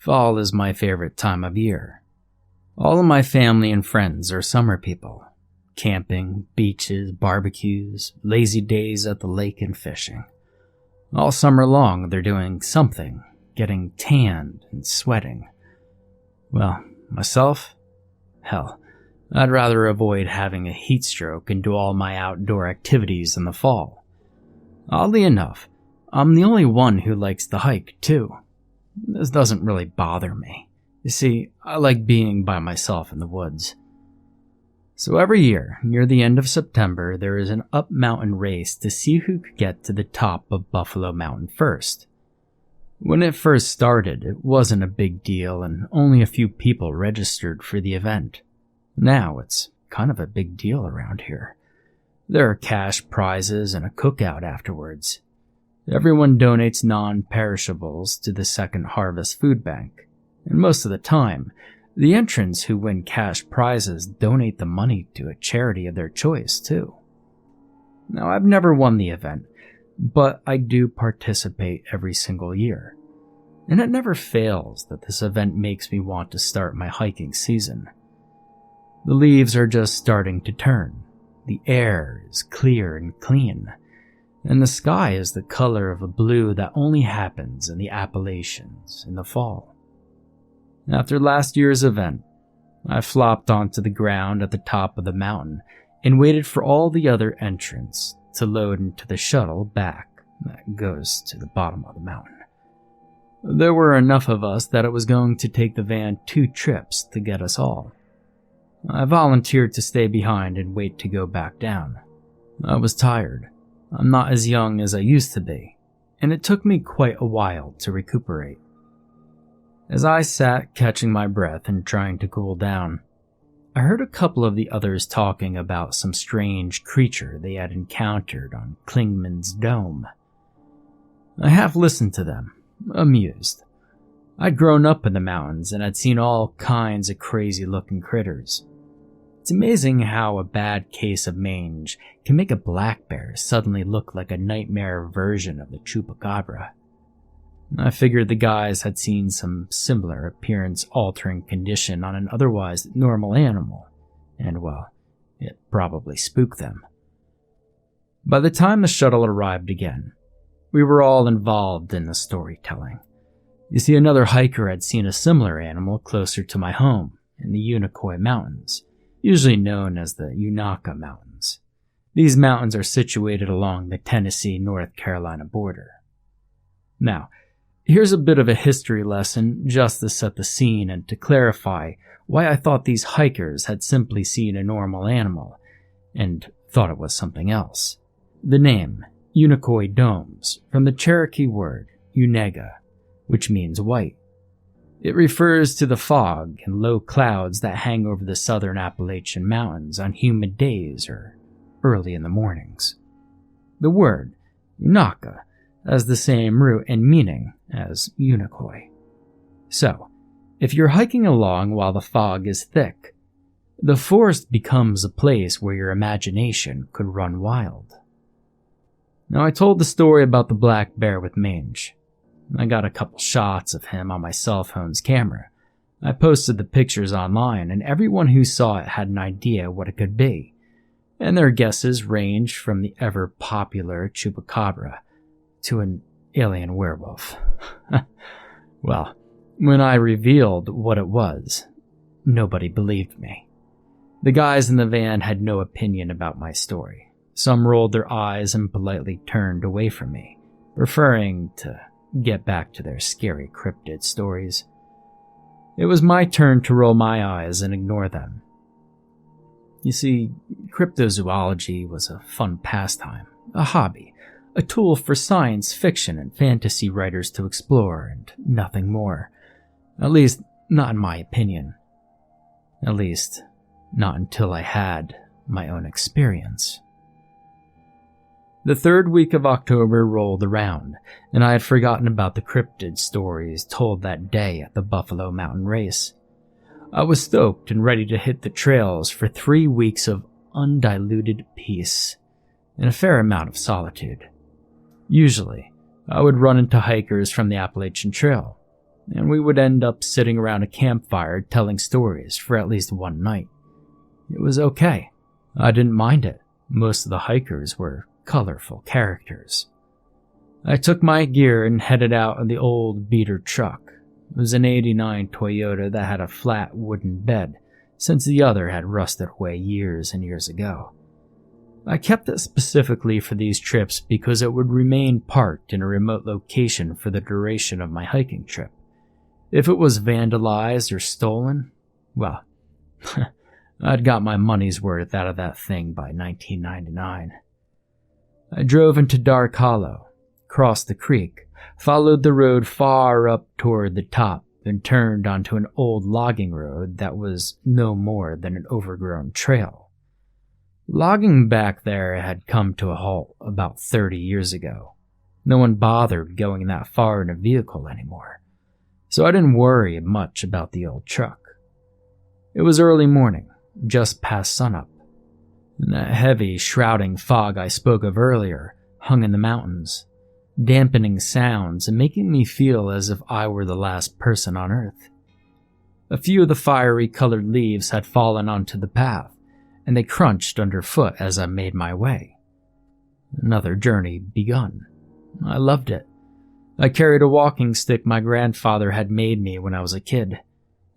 Fall is my favorite time of year. All of my family and friends are summer people. Camping, beaches, barbecues, lazy days at the lake and fishing. All summer long they're doing something, getting tanned and sweating. Well, myself? Hell, I'd rather avoid having a heat stroke and do all my outdoor activities in the fall. Oddly enough, I'm the only one who likes the hike too. This doesn't really bother me. You see, I like being by myself in the woods. So every year, near the end of September, there is an up-mountain race to see who could get to the top of Buffalo Mountain first. When it first started, it wasn't a big deal and only a few people registered for the event. Now it's kind of a big deal around here. There are cash prizes and a cookout afterwards. Everyone donates non-perishables to the Second Harvest Food Bank, and most of the time, the entrants who win cash prizes donate the money to a charity of their choice, too. Now, I've never won the event, but I do participate every single year, and it never fails that this event makes me want to start my hiking season. The leaves are just starting to turn, the air is clear and clean, and the sky is the color of a blue that only happens in the Appalachians in the fall. After last year's event, I flopped onto the ground at the top of the mountain and waited for all the other entrants to load into the shuttle back that goes to the bottom of the mountain. There were enough of us that it was going to take the van 2 trips to get us all. I volunteered to stay behind and wait to go back down. I was tired. I'm not as young as I used to be, and it took me quite a while to recuperate. As I sat catching my breath and trying to cool down, I heard a couple of the others talking about some strange creature they had encountered on Klingman's dome. I half listened to them, amused. I'd grown up in the mountains and had seen all kinds of crazy-looking critters. It's amazing how a bad case of mange can make a black bear suddenly look like a nightmare version of the chupacabra. I figured the guys had seen some similar appearance-altering condition on an otherwise normal animal, and well, it probably spooked them. By the time the shuttle arrived again, we were all involved in the storytelling. You see, another hiker had seen a similar animal closer to my home in the Unicoi Mountains, usually known as the Unaka Mountains. These mountains are situated along the Tennessee-North Carolina border. Now, here's a bit of a history lesson just to set the scene and to clarify why I thought these hikers had simply seen a normal animal and thought it was something else. The name, Unicoi Domes, from the Cherokee word Unega, which means white. It refers to the fog and low clouds that hang over the southern Appalachian Mountains on humid days or early in the mornings. The word, Unaka, has the same root and meaning as Unicoi. So, if you're hiking along while the fog is thick, the forest becomes a place where your imagination could run wild. Now, I told the story about the black bear with mange. I got a couple shots of him on my cell phone's camera. I posted the pictures online, and everyone who saw it had an idea what it could be, and their guesses ranged from the ever-popular chupacabra to an alien werewolf. Well, when I revealed what it was, nobody believed me. The guys in the van had no opinion about my story. Some rolled their eyes and politely turned away from me, preferring to get back to their scary cryptid stories. It was my turn to roll my eyes and ignore them. You see, cryptozoology was a fun pastime, a hobby, a tool for science fiction and fantasy writers to explore, and nothing more. At least, not in my opinion. At least, not until I had my own experience. The 3rd week of October rolled around, and I had forgotten about the cryptid stories told that day at the Buffalo Mountain Race. I was stoked and ready to hit the trails for 3 weeks of undiluted peace and a fair amount of solitude. Usually, I would run into hikers from the Appalachian Trail, and we would end up sitting around a campfire telling stories for at least one night. It was okay. I didn't mind it. Most of the hikers were colorful characters. I took my gear and headed out in the old beater truck. It was an '89 Toyota that had a flat wooden bed, since the other had rusted away years and years ago. I kept it specifically for these trips because it would remain parked in a remote location for the duration of my hiking trip. If it was vandalized or stolen, well, I'd got my money's worth out of that thing by 1999. I drove into Dark Hollow, crossed the creek, followed the road far up toward the top, and turned onto an old logging road that was no more than an overgrown trail. Logging back there had come to a halt about 30 years ago. No one bothered going that far in a vehicle anymore, so I didn't worry much about the old truck. It was early morning, just past sunup, and that heavy, shrouding fog I spoke of earlier hung in the mountains, dampening sounds and making me feel as if I were the last person on Earth. A few of the fiery colored leaves had fallen onto the path, and they crunched underfoot as I made my way. Another journey begun. I loved it. I carried a walking stick my grandfather had made me when I was a kid,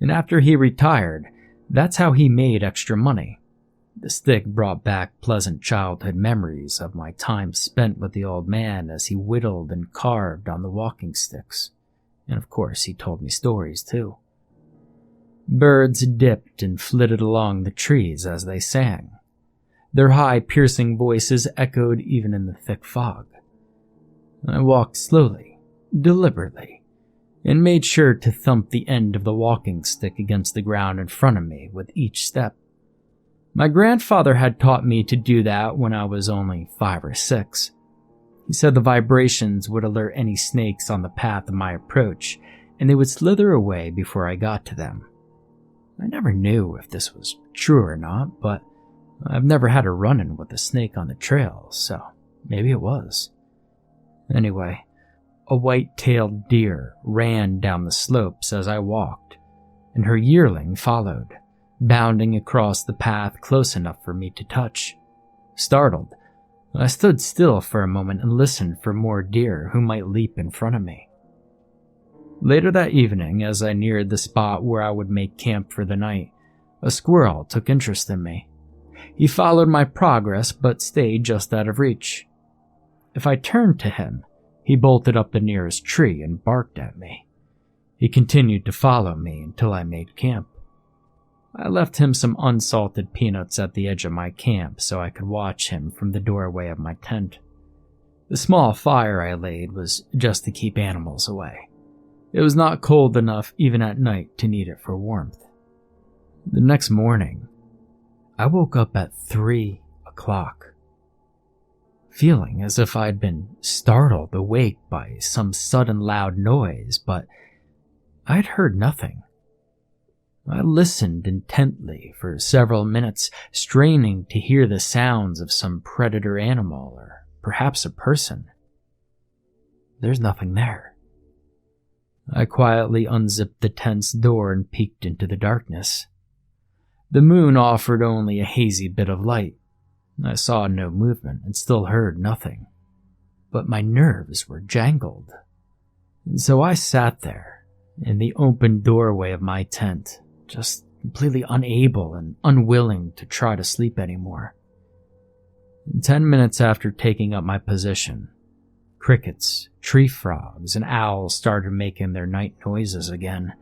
and after he retired, that's how he made extra money. The stick brought back pleasant childhood memories of my time spent with the old man as he whittled and carved on the walking sticks, and of course he told me stories too. Birds dipped and flitted along the trees as they sang. Their high, piercing voices echoed even in the thick fog. I walked slowly, deliberately, and made sure to thump the end of the walking stick against the ground in front of me with each step. My grandfather had taught me to do that when I was only 5 or 6. He said the vibrations would alert any snakes on the path of my approach, and they would slither away before I got to them. I never knew if this was true or not, but I've never had a run-in with a snake on the trail, so maybe it was. Anyway, a white-tailed deer ran down the slopes as I walked, and her yearling followed, bounding across the path close enough for me to touch. Startled, I stood still for a moment and listened for more deer who might leap in front of me. Later that evening, as I neared the spot where I would make camp for the night, a squirrel took interest in me. He followed my progress but stayed just out of reach. If I turned to him, he bolted up the nearest tree and barked at me. He continued to follow me until I made camp. I left him some unsalted peanuts at the edge of my camp so I could watch him from the doorway of my tent. The small fire I laid was just to keep animals away. It was not cold enough even at night to need it for warmth. The next morning, I woke up at 3 o'clock, feeling as if I'd been startled awake by some sudden loud noise, but I'd heard nothing. I listened intently for several minutes, straining to hear the sounds of some predator animal or perhaps a person. There's nothing there. I quietly unzipped the tent's door and peeked into the darkness. The moon offered only a hazy bit of light. I saw no movement and still heard nothing. But my nerves were jangled. And so I sat there in the open doorway of my tent, just completely unable and unwilling to try to sleep anymore. 10 minutes after taking up my position, crickets, tree frogs, and owls started making their night noises again,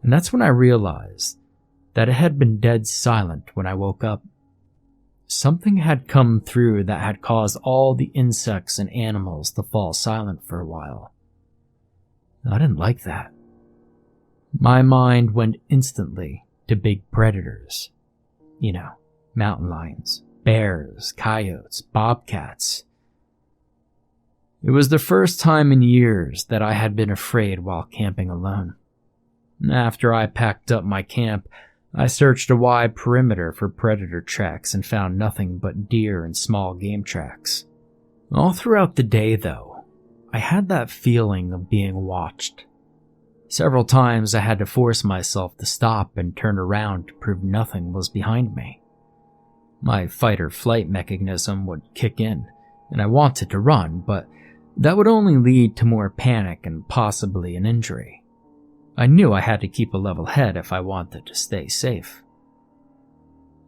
and that's when I realized that it had been dead silent when I woke up. Something had come through that had caused all the insects and animals to fall silent for a while. I didn't like that. My mind went instantly to big predators. You know, mountain lions, bears, coyotes, bobcats. It was the first time in years that I had been afraid while camping alone. After I packed up my camp, I searched a wide perimeter for predator tracks and found nothing but deer and small game tracks. All throughout the day, though, I had that feeling of being watched. Several times I had to force myself to stop and turn around to prove nothing was behind me. My fight-or-flight mechanism would kick in, and I wanted to run, but that would only lead to more panic and possibly an injury. I knew I had to keep a level head if I wanted to stay safe.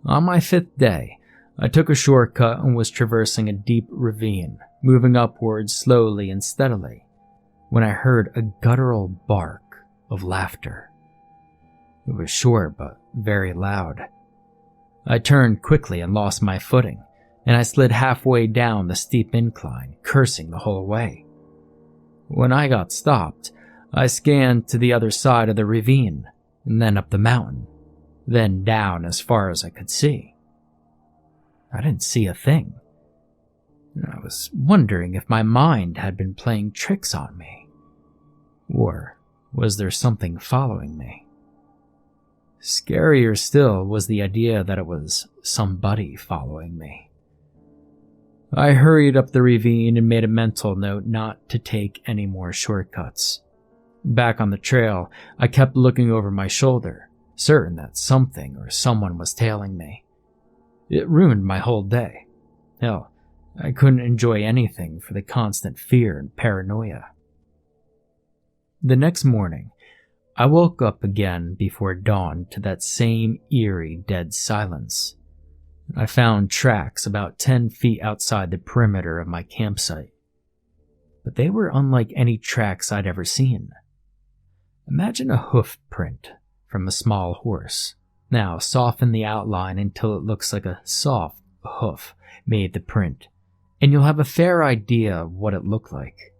On my 5th day, I took a shortcut and was traversing a deep ravine, moving upwards slowly and steadily, when I heard a guttural bark of laughter. It was short but very loud. I turned quickly and lost my footing, and I slid halfway down the steep incline, cursing the whole way. When I got stopped, I scanned to the other side of the ravine, and then up the mountain, then down as far as I could see. I didn't see a thing. I was wondering if my mind had been playing tricks on me. Or was there something following me? Scarier still was the idea that it was somebody following me. I hurried up the ravine and made a mental note not to take any more shortcuts. Back on the trail, I kept looking over my shoulder, certain that something or someone was tailing me. It ruined my whole day. Hell, I couldn't enjoy anything for the constant fear and paranoia. The next morning, I woke up again before dawn to that same eerie dead silence. I found tracks about 10 feet outside the perimeter of my campsite. But they were unlike any tracks I'd ever seen. Imagine a hoof print from a small horse. Now soften the outline until it looks like a soft hoof made the print, and you'll have a fair idea of what it looked like.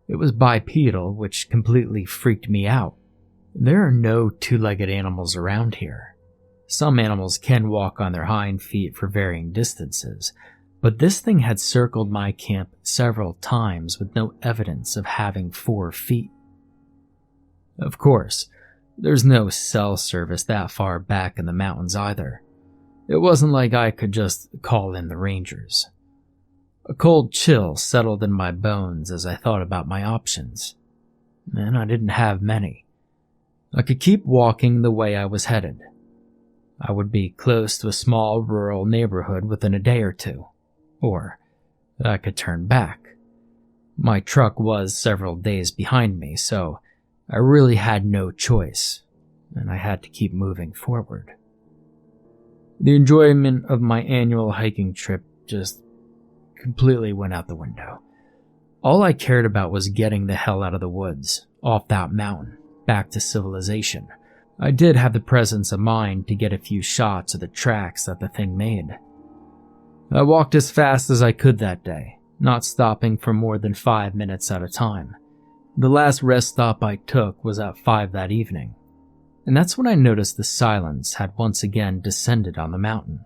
It was bipedal, which completely freaked me out. There are no two-legged animals around here. Some animals can walk on their hind feet for varying distances, but this thing had circled my camp several times with no evidence of having 4 feet. Of course, there's no cell service that far back in the mountains either. It wasn't like I could just call in the rangers. A cold chill settled in my bones as I thought about my options, and I didn't have many. I could keep walking the way I was headed. I would be close to a small rural neighborhood within a day or two, or I could turn back. My truck was several days behind me, so I really had no choice, and I had to keep moving forward. The enjoyment of my annual hiking trip just completely went out the window. All I cared about was getting the hell out of the woods, off that mountain, back to civilization. I did have the presence of mind to get a few shots of the tracks that the thing made. I walked as fast as I could that day, not stopping for more than 5 minutes at a time. The last rest stop I took was at 5 that evening, and that's when I noticed the silence had once again descended on the mountain.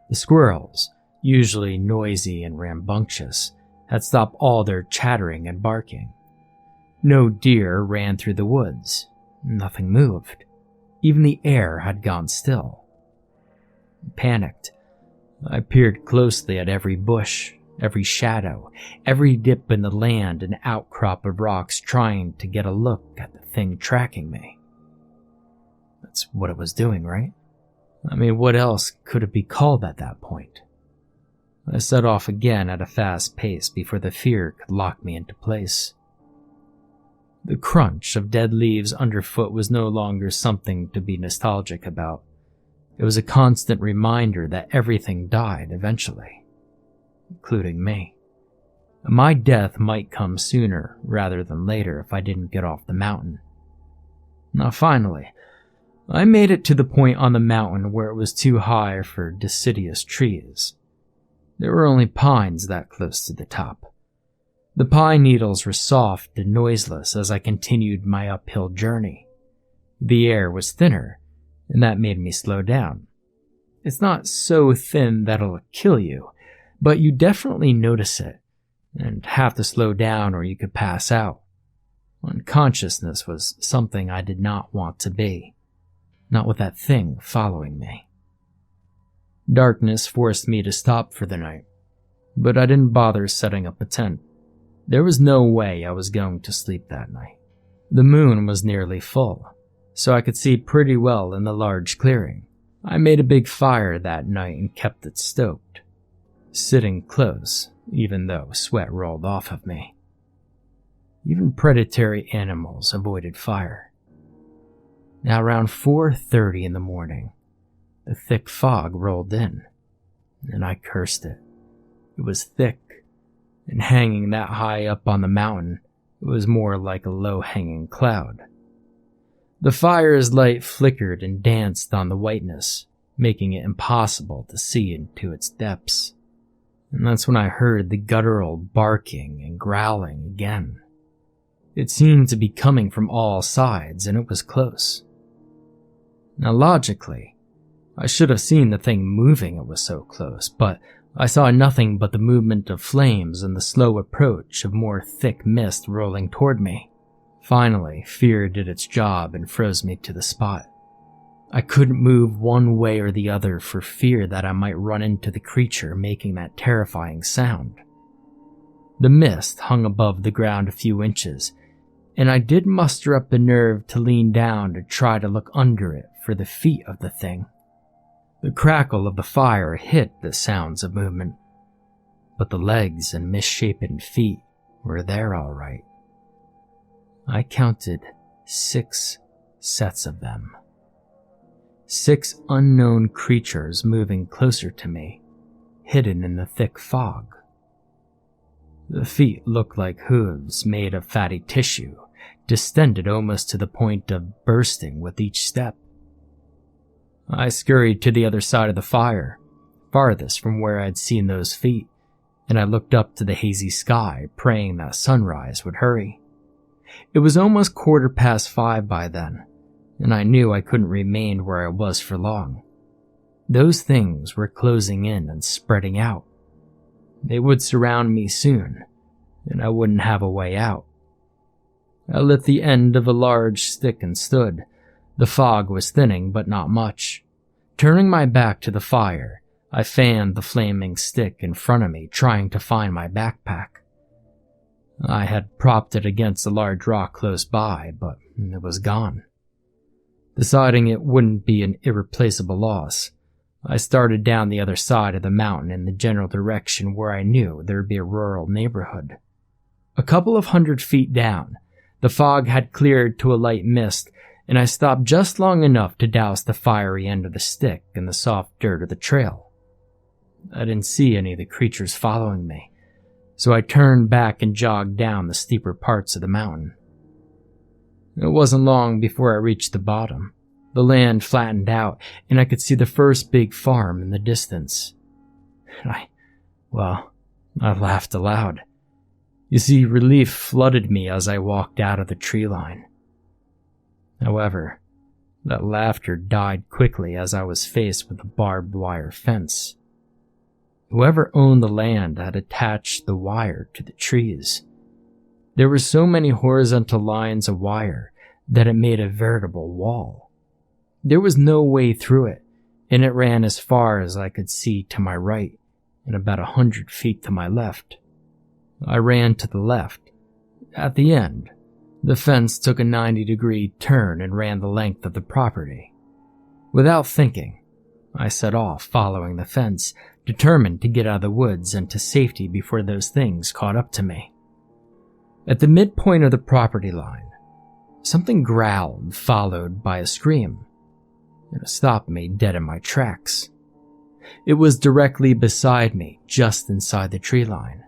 The squirrels, usually noisy and rambunctious, had stopped all their chattering and barking. No deer ran through the woods. Nothing moved. Even the air had gone still. Panicked, I peered closely at every bush, every shadow, every dip in the land and outcrop of rocks, trying to get a look at the thing tracking me. That's what it was doing, right? I mean, what else could it be called at that point? I set off again at a fast pace before the fear could lock me into place. The crunch of dead leaves underfoot was no longer something to be nostalgic about. It was a constant reminder that everything died eventually, including me. My death might come sooner rather than later if I didn't get off the mountain. Now finally, I made it to the point on the mountain where it was too high for deciduous trees. There were only pines that close to the top. The pine needles were soft and noiseless as I continued my uphill journey. The air was thinner, and that made me slow down. It's not so thin that it'll kill you, but you definitely notice it, and have to slow down or you could pass out. Unconsciousness was something I did not want to be, not with that thing following me. Darkness forced me to stop for the night, but I didn't bother setting up a tent. There was no way I was going to sleep that night. The moon was nearly full, so I could see pretty well in the large clearing. I made a big fire that night and kept it stoked, sitting close, even though sweat rolled off of me. Even predatory animals avoided fire. Now around 4:30 in the morning, the thick fog rolled in, and I cursed it. It was thick, and hanging that high up on the mountain, it was more like a low-hanging cloud. The fire's light flickered and danced on the whiteness, making it impossible to see into its depths. And that's when I heard the guttural barking and growling again. It seemed to be coming from all sides, and it was close. Now logically, I should have seen the thing moving, it was so close, but I saw nothing but the movement of flames and the slow approach of more thick mist rolling toward me. Finally, fear did its job and froze me to the spot. I couldn't move one way or the other for fear that I might run into the creature making that terrifying sound. The mist hung above the ground a few inches, and I did muster up the nerve to lean down to try to look under it for the feet of the thing. The crackle of the fire hid the sounds of movement, but the legs and misshapen feet were there all right. I counted 6 sets of them. 6 unknown creatures moving closer to me, hidden in the thick fog. The feet looked like hooves made of fatty tissue, distended almost to the point of bursting with each step. I scurried to the other side of the fire, farthest from where I'd seen those feet, and I looked up to the hazy sky, praying that sunrise would hurry. It was almost 5:15 by then, and I knew I couldn't remain where I was for long. Those things were closing in and spreading out. They would surround me soon, and I wouldn't have a way out. I lit the end of a large stick and stood. The fog was thinning, but not much. Turning my back to the fire, I fanned the flaming stick in front of me, trying to find my backpack. I had propped it against a large rock close by, but it was gone. Deciding it wouldn't be an irreplaceable loss, I started down the other side of the mountain in the general direction where I knew there would be a rural neighborhood. A couple of 100 feet down, the fog had cleared to a light mist, and I stopped just long enough to douse the fiery end of the stick in the soft dirt of the trail. I didn't see any of the creatures following me, so I turned back and jogged down the steeper parts of the mountain. It wasn't long before I reached the bottom. The land flattened out, and I could see the first big farm in the distance. I laughed aloud. You see, relief flooded me as I walked out of the tree line. However, that laughter died quickly as I was faced with a barbed wire fence. Whoever owned the land had attached the wire to the trees. There were so many horizontal lines of wire that it made a veritable wall. There was no way through it, and it ran as far as I could see to my right and about 100 feet to my left. I ran to the left. At the end, the fence took a 90-degree turn and ran the length of the property. Without thinking, I set off following the fence, determined to get out of the woods and to safety before those things caught up to me. At the midpoint of the property line, something growled, followed by a scream. It stopped me dead in my tracks. It was directly beside me, just inside the tree line.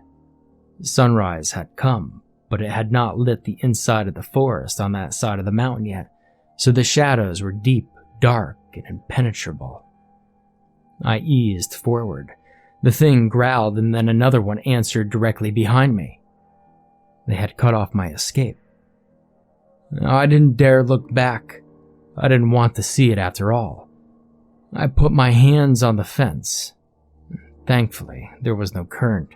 Sunrise had come, but it had not lit the inside of the forest on that side of the mountain yet, so the shadows were deep, dark, and impenetrable. I eased forward. The thing growled, and then another one answered directly behind me. They had cut off my escape. I didn't dare look back. I didn't want to see it after all. I put my hands on the fence. Thankfully, there was no current.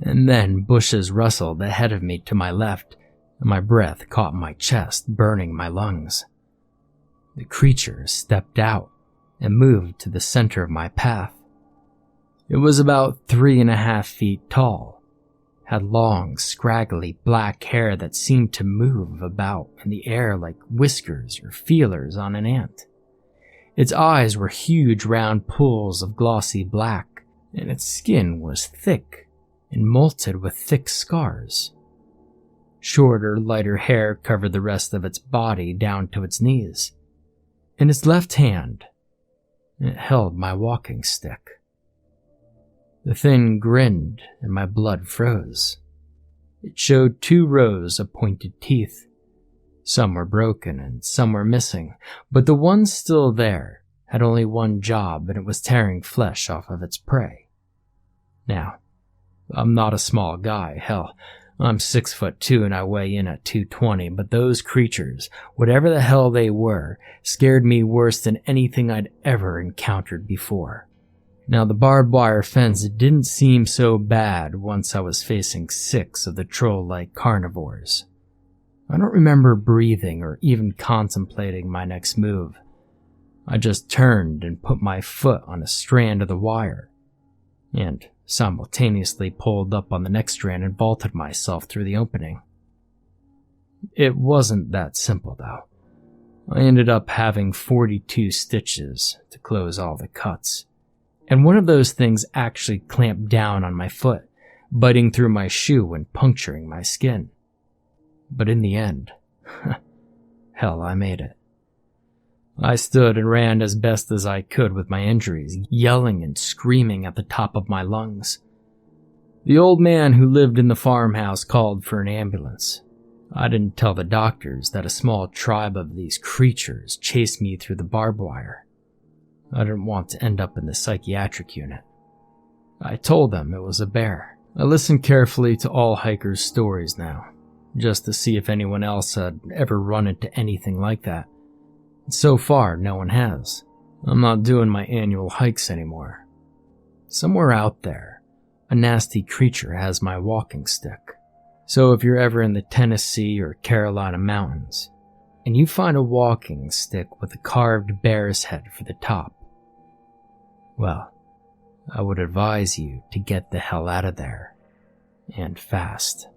And then bushes rustled ahead of me to my left, and my breath caught my chest, burning my lungs. The creature stepped out and moved to the center of my path. It was about 3.5 feet tall, had long, scraggly black hair that seemed to move about in the air like whiskers or feelers on an ant. Its eyes were huge round pools of glossy black, and its skin was thick and molted with thick scars. Shorter, lighter hair covered the rest of its body down to its knees. In its left hand, it held my walking stick. The thing grinned and my blood froze. It showed 2 rows of pointed teeth. Some were broken and some were missing, but the one still there had only one job, and it was tearing flesh off of its prey. Now, I'm not a small guy. Hell, I'm 6'2" and I weigh in at 220, but those creatures, whatever the hell they were, scared me worse than anything I'd ever encountered before. Now, the barbed wire fence didn't seem so bad once I was facing 6 of the troll-like carnivores. I don't remember breathing or even contemplating my next move. I just turned and put my foot on a strand of the wire, and simultaneously pulled up on the next strand and vaulted myself through the opening. It wasn't that simple, though. I ended up having 42 stitches to close all the cuts. And one of those things actually clamped down on my foot, biting through my shoe and puncturing my skin. But in the end, hell, I made it. I stood and ran as best as I could with my injuries, yelling and screaming at the top of my lungs. The old man who lived in the farmhouse called for an ambulance. I didn't tell the doctors that a small tribe of these creatures chased me through the barbed wire. I didn't want to end up in the psychiatric unit. I told them it was a bear. I listened carefully to all hikers' stories now, just to see if anyone else had ever run into anything like that. So far, no one has. I'm not doing my annual hikes anymore. Somewhere out there, a nasty creature has my walking stick. So if you're ever in the Tennessee or Carolina mountains, and you find a walking stick with a carved bear's head for the top, well, I would advise you to get the hell out of there, and fast.